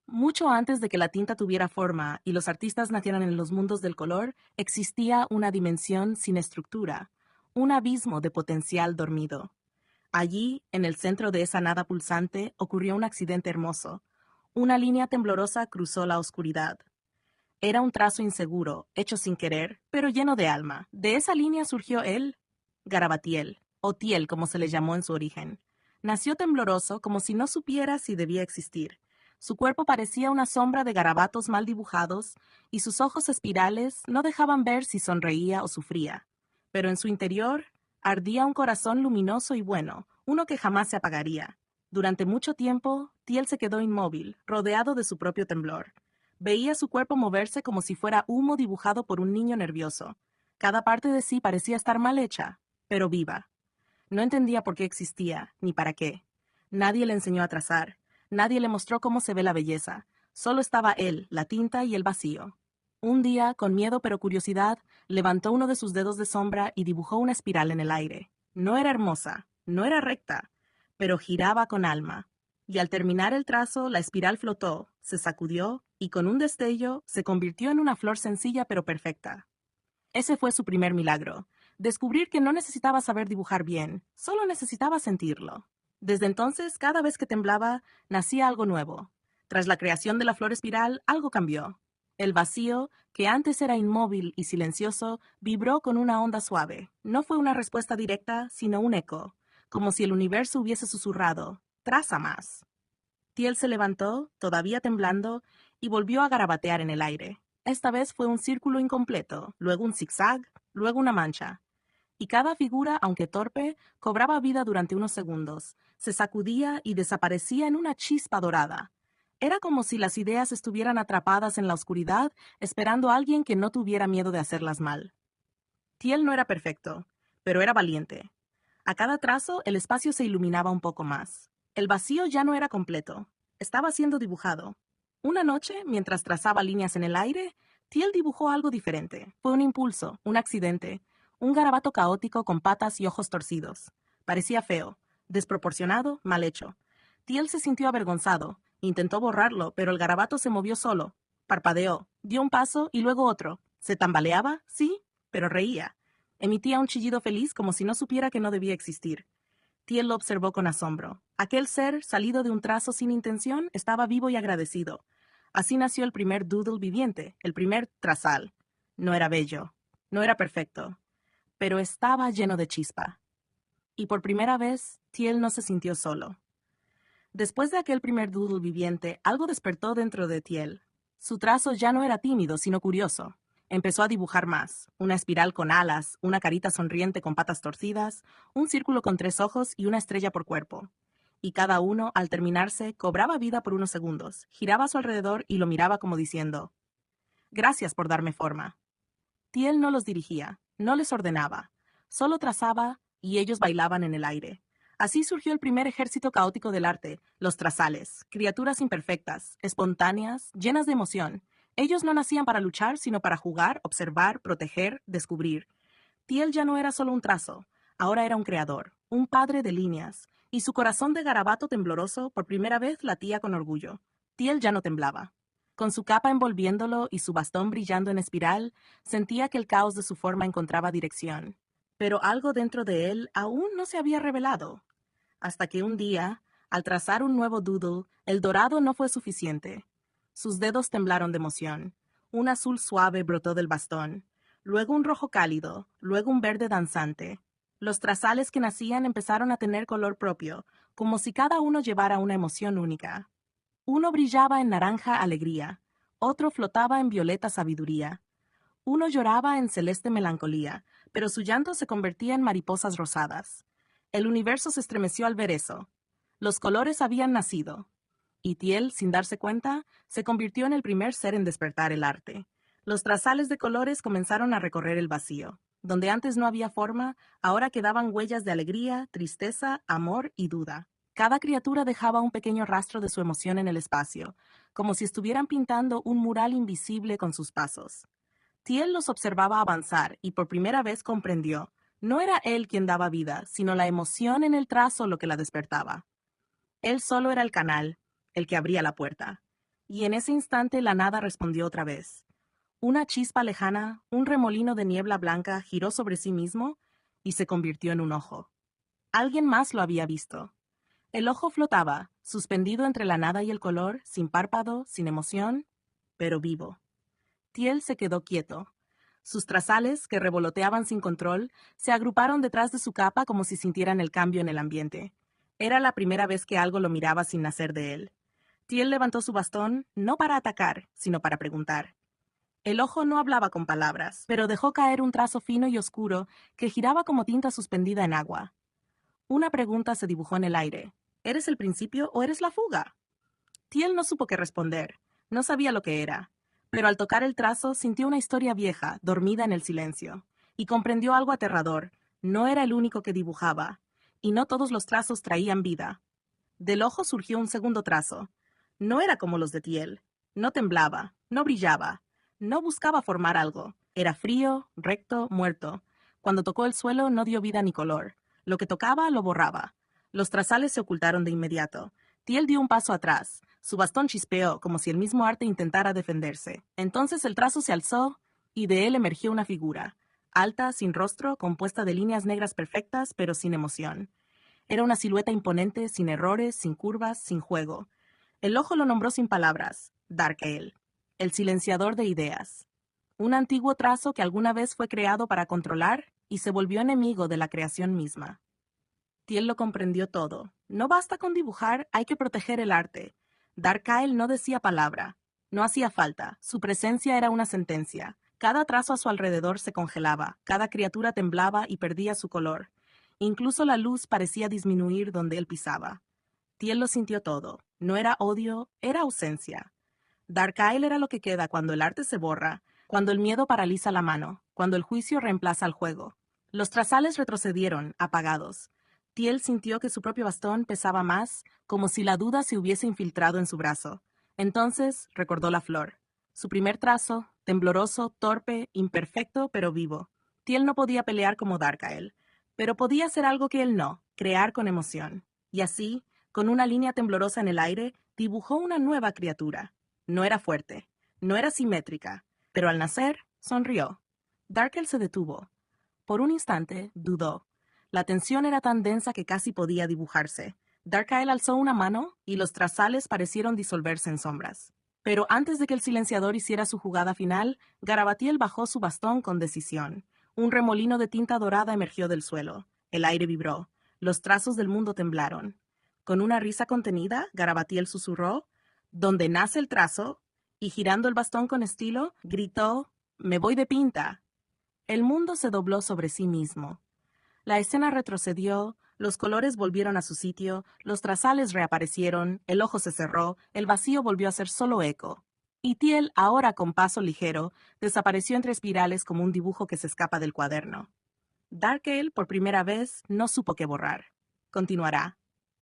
Mucho antes de que la tinta tuviera forma y los artistas nacieran en los mundos del color, existía una dimensión sin estructura, un abismo de potencial dormido. Allí, en el centro de esa nada pulsante, ocurrió un accidente hermoso. Una línea temblorosa cruzó la oscuridad. Era un trazo inseguro, hecho sin querer, pero lleno de alma. De esa línea surgió él, Garabatiel, o Tiel como se le llamó en su origen. Nació tembloroso como si no supiera si debía existir. Su cuerpo parecía una sombra de garabatos mal dibujados y sus ojos espirales no dejaban ver si sonreía o sufría. Pero en su interior ardía un corazón luminoso y bueno, uno que jamás se apagaría. Durante mucho tiempo, Tiel se quedó inmóvil, rodeado de su propio temblor. Veía su cuerpo moverse como si fuera humo dibujado por un niño nervioso. Cada parte de sí parecía estar mal hecha, pero viva. No entendía por qué existía, ni para qué. Nadie le enseñó a trazar, nadie le mostró cómo se ve la belleza. Solo estaba él, la tinta y el vacío. Un día, con miedo pero curiosidad, levantó uno de sus dedos de sombra y dibujó una espiral en el aire. No era hermosa, no era recta, pero giraba con alma. Y al terminar el trazo, la espiral flotó, se sacudió y con un destello se convirtió en una flor sencilla pero perfecta. Ese fue su primer milagro. Descubrir que no necesitaba saber dibujar bien, solo necesitaba sentirlo. Desde entonces, cada vez que temblaba, nacía algo nuevo. Tras la creación de la flor espiral, algo cambió. El vacío, que antes era inmóvil y silencioso, vibró con una onda suave. No fue una respuesta directa, sino un eco, como si el universo hubiese susurrado, «Traza más». Tiel se levantó, todavía temblando, y volvió a garabatear en el aire. Esta vez fue un círculo incompleto, luego un zigzag, luego una mancha. Y cada figura, aunque torpe, cobraba vida durante unos segundos, se sacudía y desaparecía en una chispa dorada. Era como si las ideas estuvieran atrapadas en la oscuridad, esperando a alguien que no tuviera miedo de hacerlas mal. Tiel no era perfecto, pero era valiente. A cada trazo, el espacio se iluminaba un poco más. El vacío ya no era completo. Estaba siendo dibujado. Una noche, mientras trazaba líneas en el aire, Tiel dibujó algo diferente. Fue un impulso, un accidente, un garabato caótico con patas y ojos torcidos. Parecía feo, desproporcionado, mal hecho. Tiel se sintió avergonzado. Intentó borrarlo, pero el garabato se movió solo. Parpadeó, dio un paso y luego otro. Se tambaleaba, sí, pero reía. Emitía un chillido feliz como si no supiera que no debía existir. Tiel lo observó con asombro. Aquel ser, salido de un trazo sin intención, estaba vivo y agradecido. Así nació el primer doodle viviente, el primer trazal. No era bello, no era perfecto, pero estaba lleno de chispa. Y por primera vez, Tiel no se sintió solo. Después de aquel primer doodle viviente, algo despertó dentro de Tiel. Su trazo ya no era tímido, sino curioso. Empezó a dibujar más, una espiral con alas, una carita sonriente con patas torcidas, un círculo con 3 ojos y una estrella por cuerpo. Y cada uno, al terminarse, cobraba vida por unos segundos, giraba a su alrededor y lo miraba como diciendo, «Gracias por darme forma». Tiel no los dirigía, no les ordenaba, solo trazaba y ellos bailaban en el aire. Así surgió el primer ejército caótico del arte, los trazales, criaturas imperfectas, espontáneas, llenas de emoción. Ellos no nacían para luchar, sino para jugar, observar, proteger, descubrir. Tiel ya no era solo un trazo, ahora era un creador, un padre de líneas, y su corazón de garabato tembloroso por primera vez latía con orgullo. Tiel ya no temblaba. Con su capa envolviéndolo y su bastón brillando en espiral, sentía que el caos de su forma encontraba dirección. Pero algo dentro de él aún no se había revelado. Hasta que un día, al trazar un nuevo doodle, el dorado no fue suficiente. Sus dedos temblaron de emoción. Un azul suave brotó del bastón, luego un rojo cálido, luego un verde danzante. Los trazales que nacían empezaron a tener color propio, como si cada uno llevara una emoción única. Uno brillaba en naranja alegría, otro flotaba en violeta sabiduría. Uno lloraba en celeste melancolía, pero su llanto se convertía en mariposas rosadas. El universo se estremeció al ver eso. Los colores habían nacido. Y Tiel, sin darse cuenta, se convirtió en el primer ser en despertar el arte. Los trazales de colores comenzaron a recorrer el vacío. Donde antes no había forma, ahora quedaban huellas de alegría, tristeza, amor y duda. Cada criatura dejaba un pequeño rastro de su emoción en el espacio, como si estuvieran pintando un mural invisible con sus pasos. Tiel los observaba avanzar y por primera vez comprendió. No era él quien daba vida, sino la emoción en el trazo lo que la despertaba. Él solo era el canal, el que abría la puerta. Y en ese instante la nada respondió otra vez. Una chispa lejana, un remolino de niebla blanca giró sobre sí mismo y se convirtió en un ojo. Alguien más lo había visto. El ojo flotaba, suspendido entre la nada y el color, sin párpado, sin emoción, pero vivo. Tiel se quedó quieto. Sus trazales, que revoloteaban sin control, se agruparon detrás de su capa como si sintieran el cambio en el ambiente. Era la primera vez que algo lo miraba sin nacer de él. Tiel levantó su bastón, no para atacar, sino para preguntar. El ojo no hablaba con palabras, pero dejó caer un trazo fino y oscuro que giraba como tinta suspendida en agua. Una pregunta se dibujó en el aire. ¿Eres el principio o eres la fuga? Tiel no supo qué responder. No sabía lo que era. Pero al tocar el trazo sintió una historia vieja, dormida en el silencio. Y comprendió algo aterrador. No era el único que dibujaba. Y no todos los trazos traían vida. Del ojo surgió un segundo trazo. No era como los de Tiel. No temblaba, no brillaba, no buscaba formar algo. Era frío, recto, muerto. Cuando tocó el suelo no dio vida ni color. Lo que tocaba lo borraba. Los trazales se ocultaron de inmediato. Tiel dio un paso atrás. Su bastón chispeó, como si el mismo arte intentara defenderse. Entonces el trazo se alzó y de él emergió una figura. Alta, sin rostro, compuesta de líneas negras perfectas, pero sin emoción. Era una silueta imponente, sin errores, sin curvas, sin juego. El ojo lo nombró sin palabras, Darkael, el silenciador de ideas. Un antiguo trazo que alguna vez fue creado para controlar y se volvió enemigo de la creación misma. Tiel lo comprendió todo. No basta con dibujar, hay que proteger el arte. Darkael no decía palabra. No hacía falta. Su presencia era una sentencia. Cada trazo a su alrededor se congelaba, cada criatura temblaba y perdía su color. Incluso la luz parecía disminuir donde él pisaba. Tiel lo sintió todo. No era odio, era ausencia. Darkael era lo que queda cuando el arte se borra, cuando el miedo paraliza la mano, cuando el juicio reemplaza al juego. Los trazales retrocedieron, apagados. Tiel sintió que su propio bastón pesaba más, como si la duda se hubiese infiltrado en su brazo. Entonces recordó la flor. Su primer trazo, tembloroso, torpe, imperfecto, pero vivo. Tiel no podía pelear como Darkael, pero podía hacer algo que él no, crear con emoción. Y así, con una línea temblorosa en el aire, dibujó una nueva criatura. No era fuerte, no era simétrica, pero al nacer, sonrió. Darkel se detuvo. Por un instante, dudó. La tensión era tan densa que casi podía dibujarse. Darkael alzó una mano y los trazales parecieron disolverse en sombras. Pero antes de que el silenciador hiciera su jugada final, Garabatiel bajó su bastón con decisión. Un remolino de tinta dorada emergió del suelo. El aire vibró. Los trazos del mundo temblaron. Con una risa contenida, Garabatiel susurró, «Donde nace el trazo», y girando el bastón con estilo, gritó, «Me voy de pinta». El mundo se dobló sobre sí mismo. La escena retrocedió, los colores volvieron a su sitio, los trazales reaparecieron, el ojo se cerró, el vacío volvió a ser solo eco. Y Tiel, ahora con paso ligero, desapareció entre espirales como un dibujo que se escapa del cuaderno. Darkael, por primera vez, no supo qué borrar. Continuará.